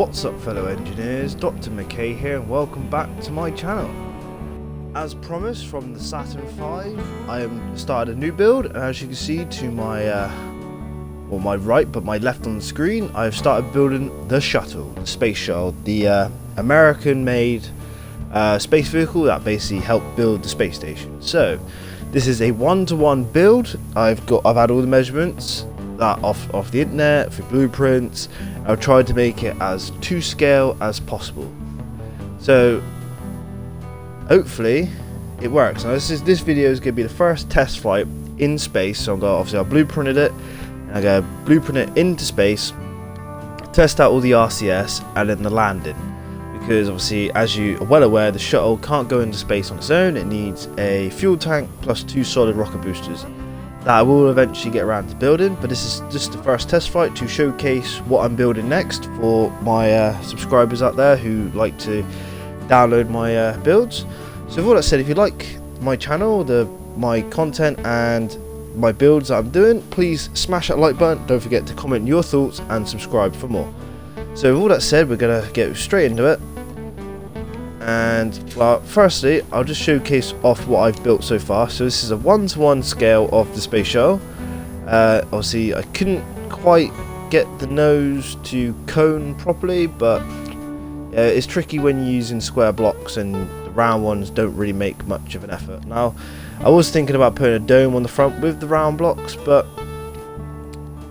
What's up, fellow engineers? Dr. McKay here, and welcome back to my channel. As promised from the Saturn V, I have started a new build, and as you can see to my my right, but my left on the screen, I have started building the Shuttle, the space shuttle, the American-made space vehicle that basically helped build the space station. So this is a one-to-one build. I've had all the measurements that off the internet for blueprints. I've tried to make it as to scale as possible, so hopefully it works. Now this video is going to be the first test flight in space, so obviously I blueprinted it, and I'm going to blueprint it into space, test out all the RCS, and then the landing, because obviously, as you are well aware, the shuttle can't go into space on its own. It needs a fuel tank plus 2 solid rocket boosters that I will eventually get around to building, but this is just the first test flight to showcase what I'm building next for my subscribers out there who like to download my builds. So with all that said, if you like my channel, my content and my builds that I'm doing, please smash that like button. Don't forget to comment your thoughts and subscribe for more. So with all that said, we're gonna get straight into it. And well, firstly, I'll just showcase off what I've built so far. So this is a one-to-one scale of the space shuttle. Obviously, I couldn't quite get the nose to cone properly, but it's tricky when you're using square blocks, and the round ones don't really make much of an effort. Now, I was thinking about putting a dome on the front with the round blocks, but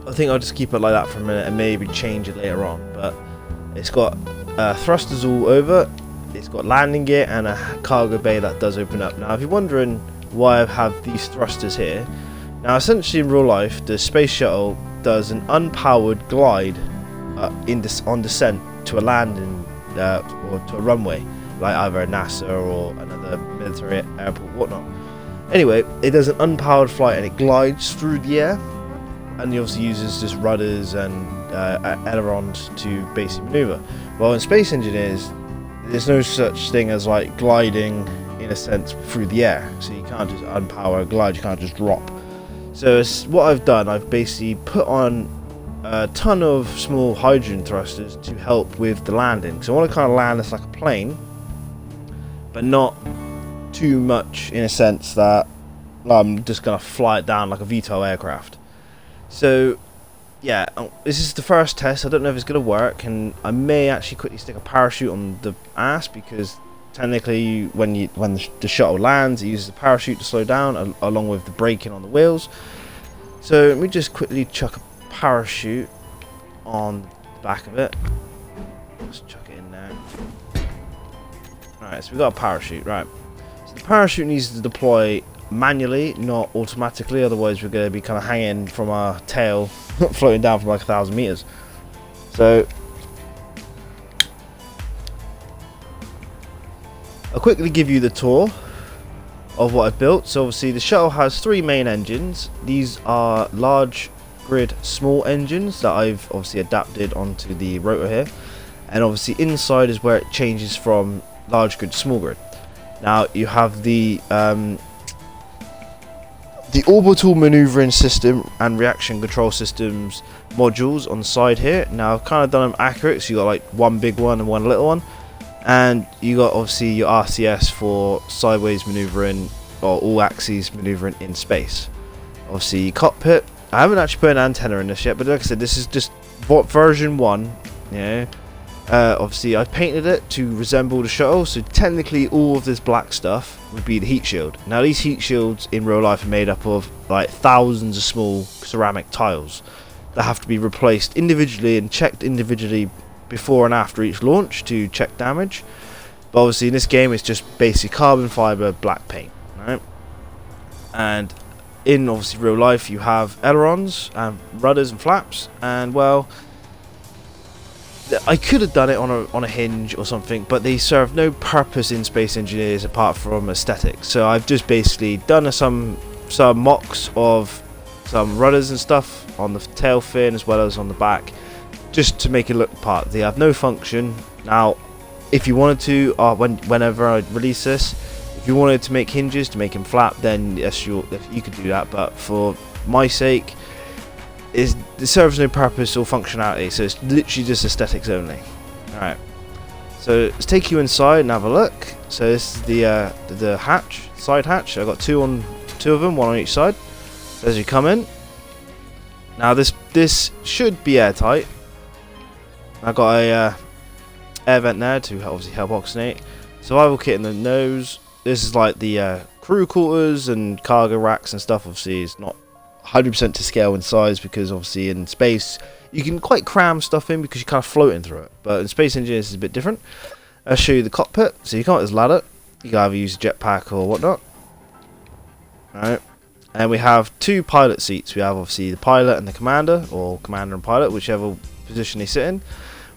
I think I'll just keep it like that for a minute and maybe change it later on. But it's got thrusters all over. It's got landing gear and a cargo bay that does open up. Now, if you're wondering why I have these thrusters here, now essentially in real life, the space shuttle does an unpowered glide on descent to a landing or to a runway, like either a NASA or another military airport, whatnot. Anyway, it does an unpowered flight and it glides through the air, and it also uses just rudders and ailerons to basically maneuver. Well, in Space Engineers, there's no such thing as like gliding in a sense through the air, so you can't just unpower a glide, you can't just drop. So what I've done, I've basically put on a ton of small hydrogen thrusters to help with the landing. So I want to kind of land this like a plane, but not too much in a sense that I'm just going to fly it down like a VTOL aircraft. So yeah, this is the first test. I don't know if it's going to work, and I may actually quickly stick a parachute on the ass, because technically when the shuttle lands, it uses the parachute to slow down along with the braking on the wheels. So let me just quickly chuck a parachute on the back of it. Let's chuck it in there. Alright, so we've got a parachute, right. So the parachute needs to deploy manually, not automatically, otherwise we're going to be kind of hanging from our tail floating down from like 1,000 meters. So I'll quickly give you the tour of what I've built. So obviously the shuttle has 3 main engines. These are large grid small engines that I've obviously adapted onto the rotor here, and obviously inside is where it changes from large grid to small grid. Now you have the orbital maneuvering system and reaction control systems modules on the side here. Now I've kind of done them accurate, so you got like one big one and one little one, and you got obviously your RCS for sideways maneuvering or all axes maneuvering in space. Obviously cockpit, I haven't actually put an antenna in this yet, but like I said, this is just version 1. Yeah. Obviously I've painted it to resemble the shuttle, so technically all of this black stuff would be the heat shield. Now these heat shields in real life are made up of like thousands of small ceramic tiles that have to be replaced individually and checked individually before and after each launch to check damage. But obviously in this game it's just basic carbon fiber black paint, right? And in obviously real life you have ailerons and rudders and flaps, and well, I could have done it on a hinge or something, but they serve no purpose in Space Engineers apart from aesthetics. So I've just basically done some mocks of some rudders and stuff on the tail fin as well as on the back, just to make it look the part. They have no function. Now, if you wanted to, whenever I release this, if you wanted to make hinges to make him flap, then yes, you could do that. But for my sake, it serves no purpose or functionality, so it's literally just aesthetics only. Alright, so let's take you inside and have a look. So this is the hatch, side hatch. I've got two of them, one on each side. So as you come in, now this should be airtight. I've got a air vent there to obviously help oxygenate. Survival kit in the nose. This is like the crew quarters and cargo racks and stuff. Obviously it's not 100% to scale in size, because obviously in space you can quite cram stuff in because you're kind of floating through it, but in Space Engineers it's a bit different. I'll show you the cockpit. So you can't just ladder, you can either use a jetpack or whatnot. Alright, and we have two pilot seats. We have obviously the pilot and the commander, or commander and pilot, whichever position they sit in.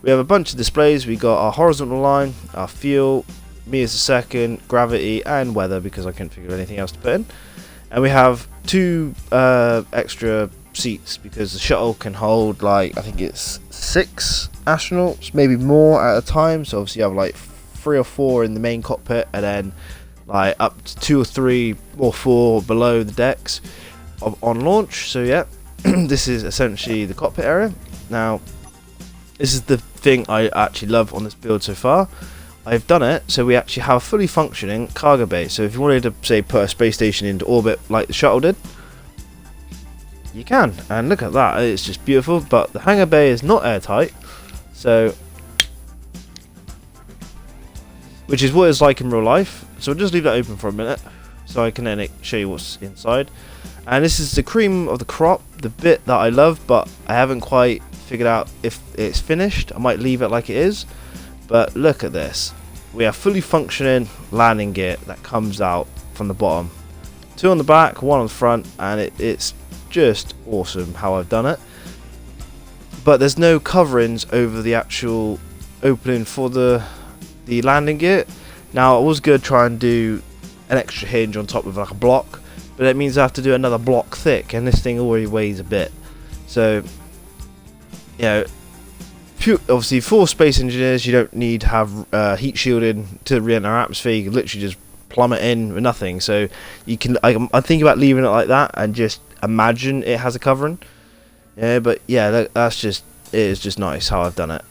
We have a bunch of displays. We got our horizontal line, our fuel, meters a second, gravity, and weather, because I couldn't figure anything else to put in. And we have two extra seats, because the shuttle can hold, like, I think it's 6 astronauts, maybe more at a time. So obviously you have like 3 or 4 in the main cockpit, and then like up to 2 or 3 or 4 below the decks on launch. So yeah, this is essentially the cockpit area. Now this is the thing I actually love on this build so far. I've done it so we actually have a fully functioning cargo bay. So if you wanted to, say, put a space station into orbit like the shuttle did, you can. And look at that, it's just beautiful. But the hangar bay is not airtight, so, which is what it's like in real life. So I'll just leave that open for a minute so I can then show you what's inside. And this is the cream of the crop, the bit that I love, but I haven't quite figured out if it's finished. I might leave it like it is, but look at this. We have fully functioning landing gear that comes out from the bottom. 2 on the back, 1 on the front, and it's just awesome how I've done it. But there's no coverings over the actual opening for the landing gear. Now I was going to try and do an extra hinge on top of like a block, but that means I have to do another block thick, and this thing already weighs a bit. So, you know, obviously for Space Engineers you don't need to have heat shielding to re-enter our atmosphere. You can literally just plummet in with nothing. So you can, I'm thinking about leaving it like that and just imagine it has a covering. Yeah, but yeah, that's just, it is just nice how I've done it.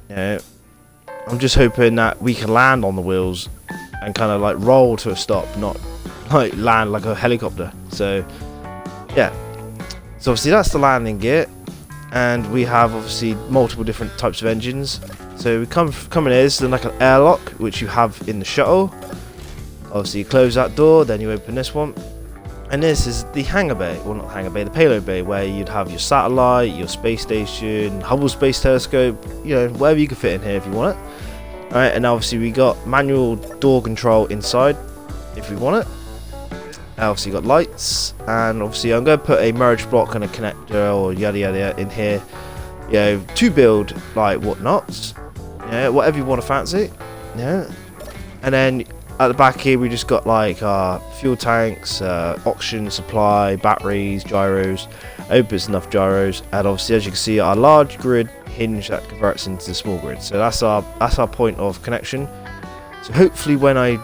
Yeah, I'm just hoping that we can land on the wheels and kind of like roll to a stop, not like land like a helicopter. So yeah, so obviously that's the landing gear, and we have obviously multiple different types of engines. So we come in here, this is like an airlock which you have in the shuttle. Obviously you close that door, then you open this one, and this is the hangar bay, well not hangar bay, the payload bay, where you'd have your satellite, your space station, Hubble Space Telescope, you know, whatever you can fit in here if you want it. Alright, and obviously we got manual door control inside if we want it. Obviously got lights, and obviously I'm going to put a merge block and a connector or yada yada in here, you know, to build like whatnots, yeah, whatever you want to fancy, yeah. And then at the back here we just got like our fuel tanks, oxygen supply, batteries, gyros. I hope it's enough gyros, and obviously as you can see our large grid hinge that converts into the small grid. So that's our point of connection. So hopefully when I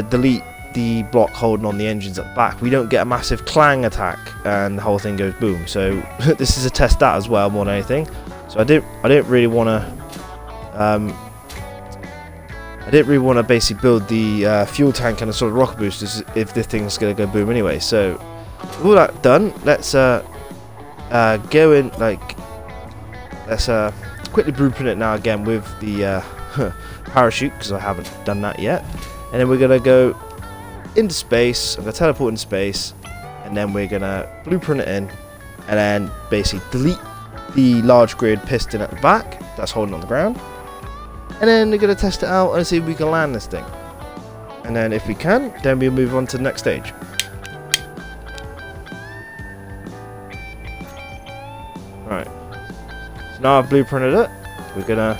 delete the block holding on the engines at the back, we don't get a massive clang attack and the whole thing goes boom. So this is a test that as well more than anything. So I didn't really want to basically build the fuel tank and a sort of rocket boosters if this thing's gonna go boom anyway. So with all that done, let's go in, like, let's quickly blueprint it now again with the parachute, because I haven't done that yet. And then we're gonna go into space. I'm gonna teleport into space, and then we're gonna blueprint it in, and then basically delete the large grid piston at the back that's holding on the ground. And then we're going to test it out and see if we can land this thing. And then if we can, then we'll move on to the next stage. Right. So now I've blueprinted it. We're going to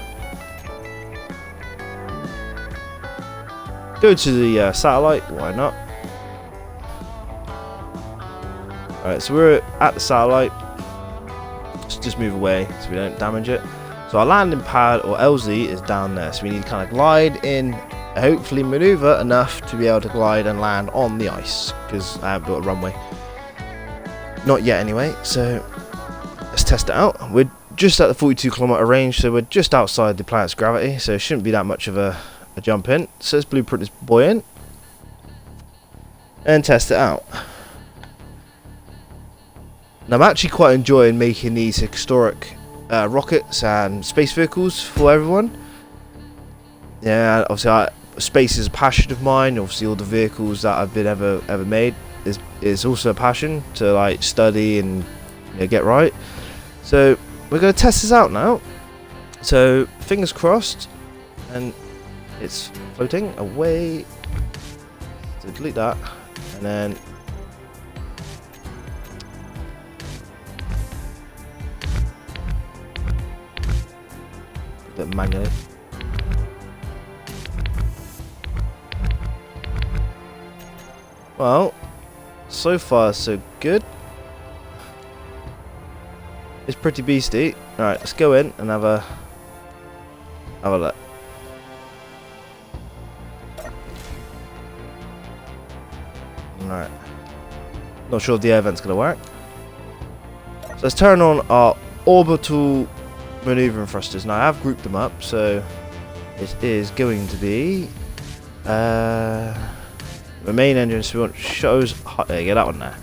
go to the satellite. Why not? Alright, so we're at the satellite. Let's just move away so we don't damage it. So our landing pad, or LZ, is down there, so we need to kind of glide in, hopefully maneuver enough to be able to glide and land on the ice, because I haven't built a runway. Not yet anyway, so let's test it out. We're just at the 42-kilometer range, so we're just outside the planet's gravity, so it shouldn't be that much of a jump in. So this blueprint is buoyant, and test it out. And I'm actually quite enjoying making these historic rockets and space vehicles for everyone. Yeah, obviously space is a passion of mine. Obviously all the vehicles that I've been ever made is also a passion to like study and get right. So we're going to test this out now. So fingers crossed, and it's floating away. So delete that, and then put it manually. Well, so far so good. It's pretty beastie. Alright, let's go in and have a look. Alright. Not sure if the air vent's gonna work. So let's turn on our orbital maneuvering thrusters. Now I have grouped them up, so it is going to be the main engine. So we want shows hot. There you go, that one there.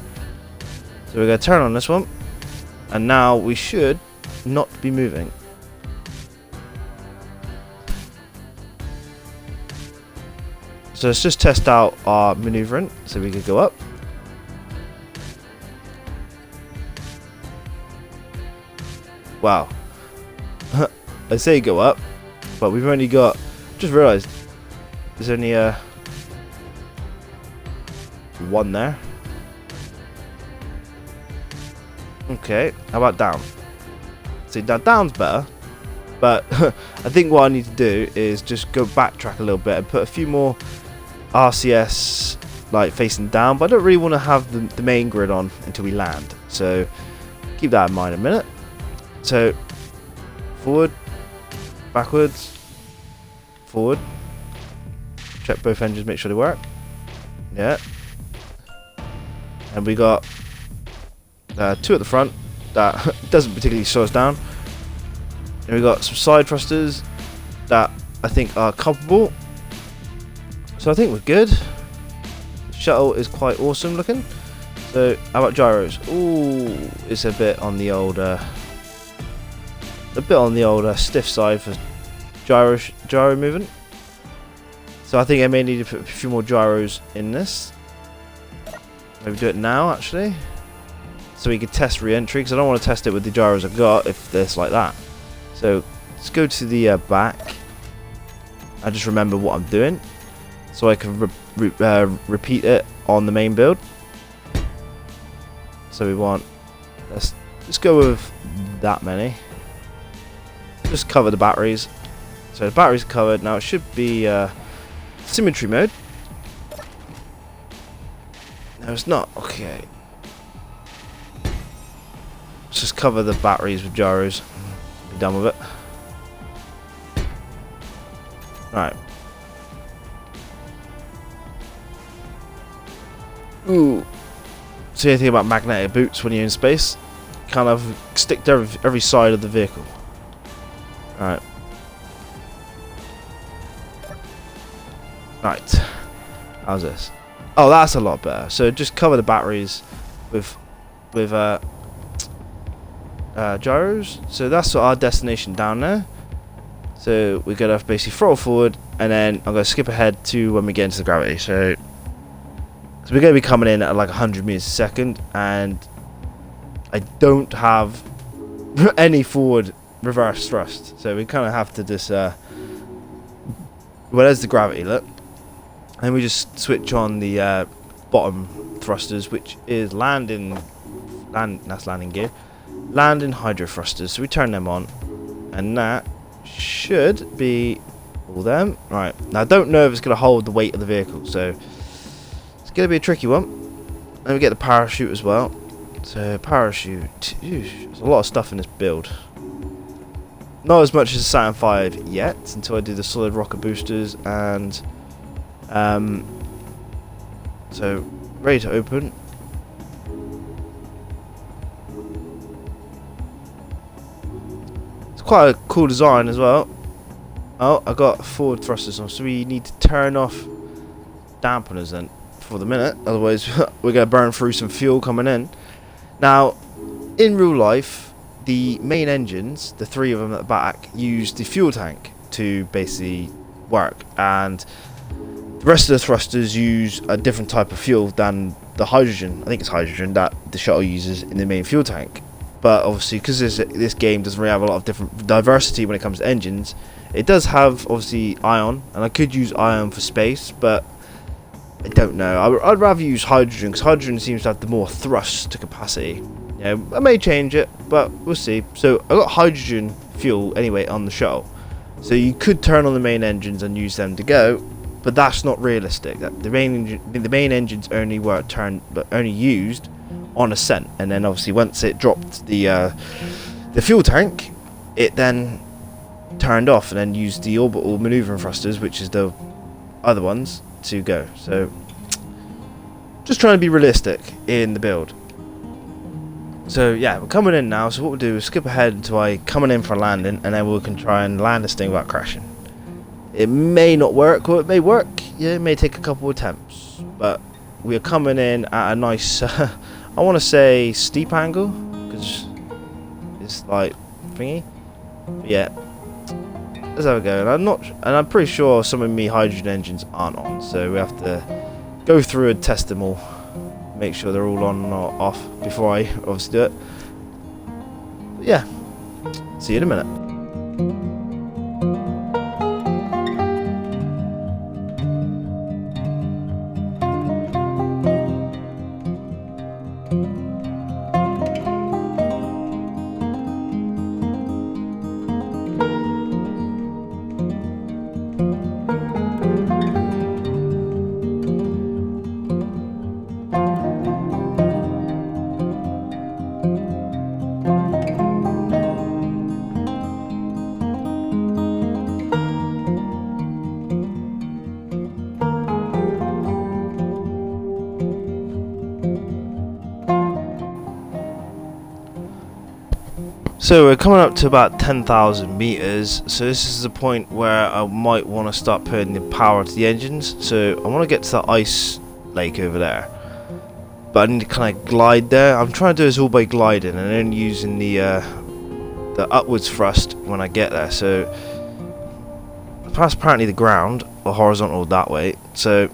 So we're gonna turn on this one, and now we should not be moving. So let's just test out our maneuvering, so we could go up. Wow. I say go up, but we've only got, just realised, there's only one there. Okay, how about down? See, now down's better, but I think what I need to do is just go backtrack a little bit and put a few more RCS like facing down, but I don't really want to have the main grid on until we land, so keep that in mind a minute. So forward, backwards, forward, check both engines, make sure they work. Yeah, and we got two at the front that doesn't particularly slow us down, and we got some side thrusters that I think are comparable. So I think we're good. Shuttle is quite awesome looking. So how about gyros? Ooh, it's a bit on the old stiff side for gyro movement. So I think I may need to put a few more gyros in this. Maybe do it now actually, so we can test re-entry, because I don't want to test it with the gyros I've got if it's like that. So let's go to the back. I just remember what I'm doing, so I can repeat it on the main build. So we want, let's go with that many. Just cover the batteries. So the batteries are covered. Now it should be symmetry mode. No, it's not. Okay. Let's just cover the batteries with gyros. Be done with it. Right. Ooh. See anything about magnetic boots when you're in space? Kind of stick to every side of the vehicle. Alright. Right. How's this? Oh, that's a lot better. So just cover the batteries with gyros. So that's our destination down there. So we're gonna basically throttle forward, and then I'm gonna skip ahead to when we get into the gravity. So we're gonna be coming in at like 100 meters a second, and I don't have any forward reverse thrust, so we kind of have to just well, there's the gravity, look, and we just switch on the bottom thrusters, which is landing gear, landing hydro thrusters. So we turn them on, and that should be all them. Right, now I don't know if it's going to hold the weight of the vehicle, so it's going to be a tricky one. And we get the parachute as well. So parachute, there's a lot of stuff in this build. Not as much as Saturn V yet, until I do the solid rocket boosters, and so ready to open. quite a cool design as well. Oh, I got forward thrusters on, so we need to turn off dampeners then for the minute, otherwise we're going to burn through some fuel coming in. Now, in real life, the main engines, the 3 of them at the back, use the fuel tank to basically work, and the rest of the thrusters use a different type of fuel than the hydrogen, I think it's hydrogen, that the shuttle uses in the main fuel tank. But obviously, because this game doesn't really have a lot of different diversity when it comes to engines, it does have obviously ion, and I could use ion for space, but I don't know. I'd rather use hydrogen, because hydrogen seems to have the more thrust to capacity. Yeah, I may change it, but we'll see. So I got hydrogen fuel anyway on the shuttle, so you could turn on the main engines and use them to go, but that's not realistic. That the main engines only used on ascent, and then obviously once it dropped the fuel tank, it then turned off and then used the orbital maneuvering thrusters, which is the other ones, to go. So just trying to be realistic in the build. So yeah, we're coming in now, so what we'll do is skip ahead until I coming in for a landing, and then we can try and land this thing without crashing. It may not work, or it may work. Yeah, it may take a couple attempts, but we are coming in at a nice I want to say steep angle, because it's like thingy. But yeah, let's have a go. And I'm pretty sure some of me hydrogen engines aren't on, so we have to go through and test them all, make sure they're all on or off before I obviously do it. But yeah, see you in a minute. So we're coming up to about 10,000 meters, so this is the point where I might want to start putting the power to the engines. So I want to get to the ice lake over there, but I need to kind of glide there. I'm trying to do this all by gliding and then using the upwards thrust when I get there. So that's apparently the ground, or horizontal that way, so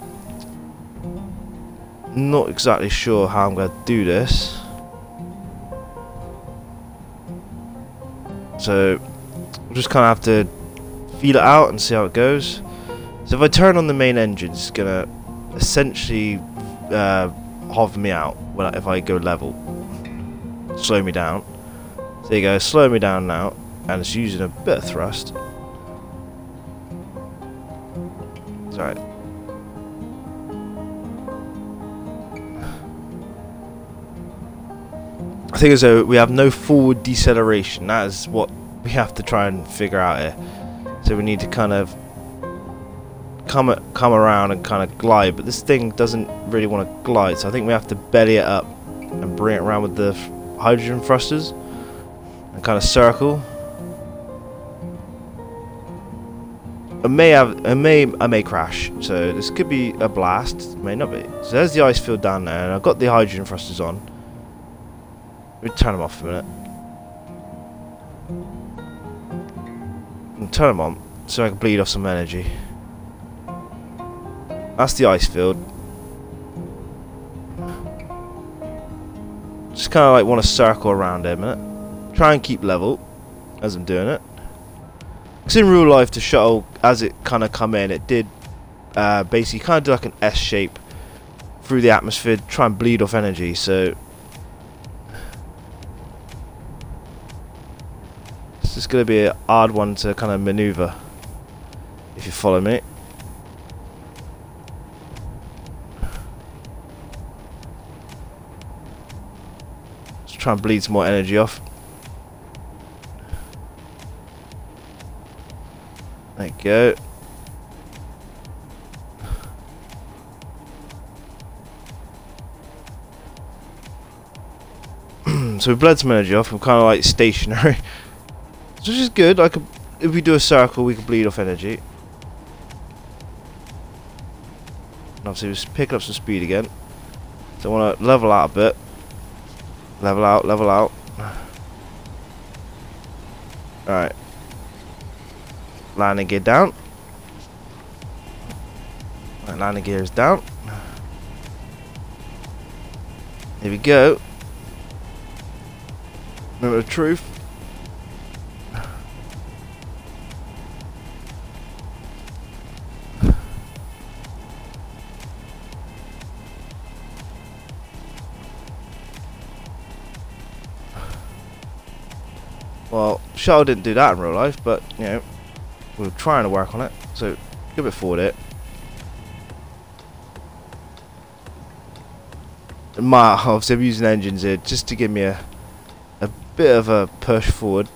not exactly sure how I'm going to do this. So we'll just kind of have to feel it out and see how it goes. So if I turn on the main engine, it's gonna essentially hover me out if I go level, slow me down. So there you go, slow me down now, and it's using a bit of thrust. It's alright. I think as though we have no forward deceleration. That is what we have to try and figure out here. So we need to kind of come around and kind of glide, but this thing doesn't really want to glide, so I think we have to belly it up and bring it around with the hydrogen thrusters and kind of circle. I may crash, so this could be a blast, it may not be. So there's the ice field down there, and I've got the hydrogen thrusters on. Let me turn them off for a minute. And turn them on so I can bleed off some energy. That's the ice field. Just kind of like want to circle around it a minute. Try and keep level as I'm doing it. Because in real life, the shuttle, as it kind of come in, it did basically kind of do like an S shape through the atmosphere, try and bleed off energy. So it's going to be an hard one to kind of maneuver, if you follow me. Just try and bleed some more energy off. There you go. So we bled some energy off. I'm kind of like stationary. which is good. If we do a circle, we can bleed off energy. And obviously, we'll pick up some speed again. So I want to level out a bit. Level out, level out. Alright. Landing gear down. Right, landing gear is down. Here we go. Moment of truth. Well, Shuttle didn't do that in real life, but you know, we're trying to work on it. So, go a bit forward it. Obviously, I'm using engines here just to give me a bit of a push forward.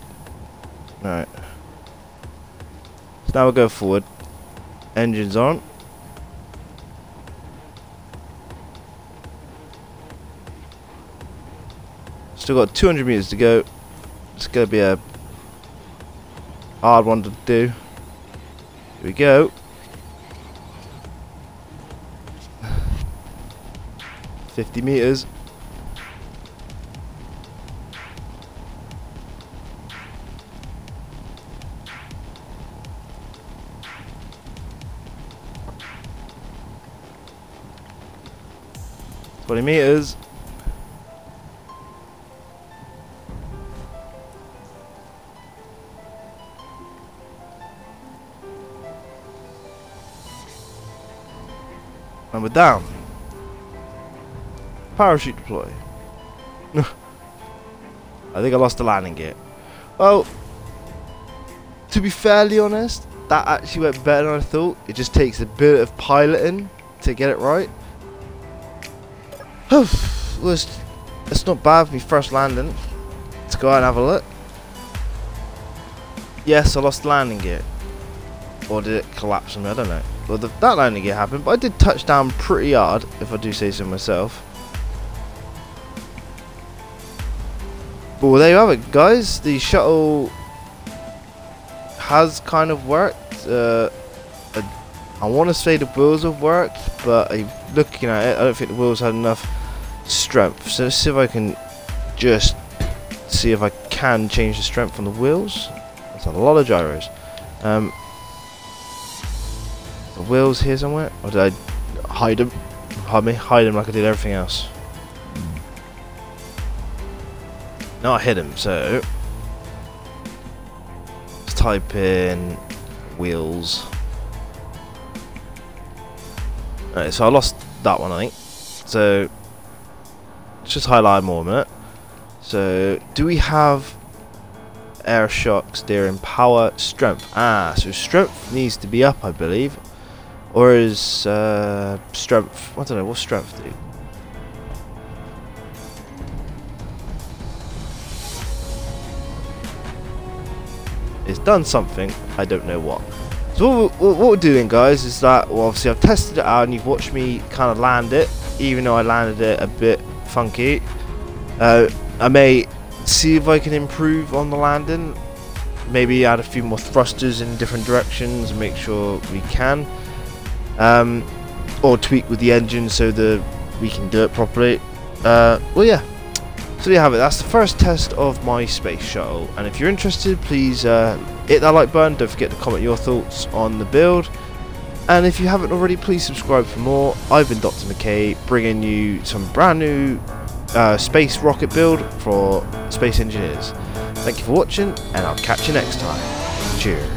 Alright. So now we'll go forward. Engines on. Still got 200 meters to go. It's going to be a hard one to do. Here we go. $50 meters. $20 meters. And we're down. Parachute deploy. I think I lost the landing gear. Well, to be fairly honest, that actually went better than I thought. It just takes a bit of piloting to get it right. It's not bad for me first landing. Let's go out and have a look. Yes, I lost the landing gear. Or did it collapse on me? I don't know. Well, that landing gear happened, but I did touch down pretty hard, if I do say so myself. But well, there you have it, guys. The shuttle has kind of worked. I want to say the wheels have worked, but looking at it, I don't think the wheels had enough strength. So let's see if I can just see if I can change the strength on the wheels. That's a lot of gyros. The wheels here somewhere, or did I hide them? Pardon me, hide them like I did everything else. No, I hid them. So let's type in wheels. Alright, so I lost that one, I think. So let's just highlight more a minute. So do we have air shock, steering, power, strength? Ah, so strength needs to be up, I believe. Or is strength, I don't know, what's strength do? It's done something, I don't know what. So what we're doing, guys, is that, well, obviously I've tested it out and you've watched me kind of land it, even though I landed it a bit funky. I may see if I can improve on the landing, maybe add a few more thrusters in different directions and make sure we can. Or tweak with the engine so that we can do it properly. Well, yeah. So there you have it. That's the first test of my space shuttle. And if you're interested, please hit that like button. Don't forget to comment your thoughts on the build. And if you haven't already, please subscribe for more. I've been Dr. McKay, bringing you some brand new space rocket build for space engineers. Thank you for watching, and I'll catch you next time. Cheers.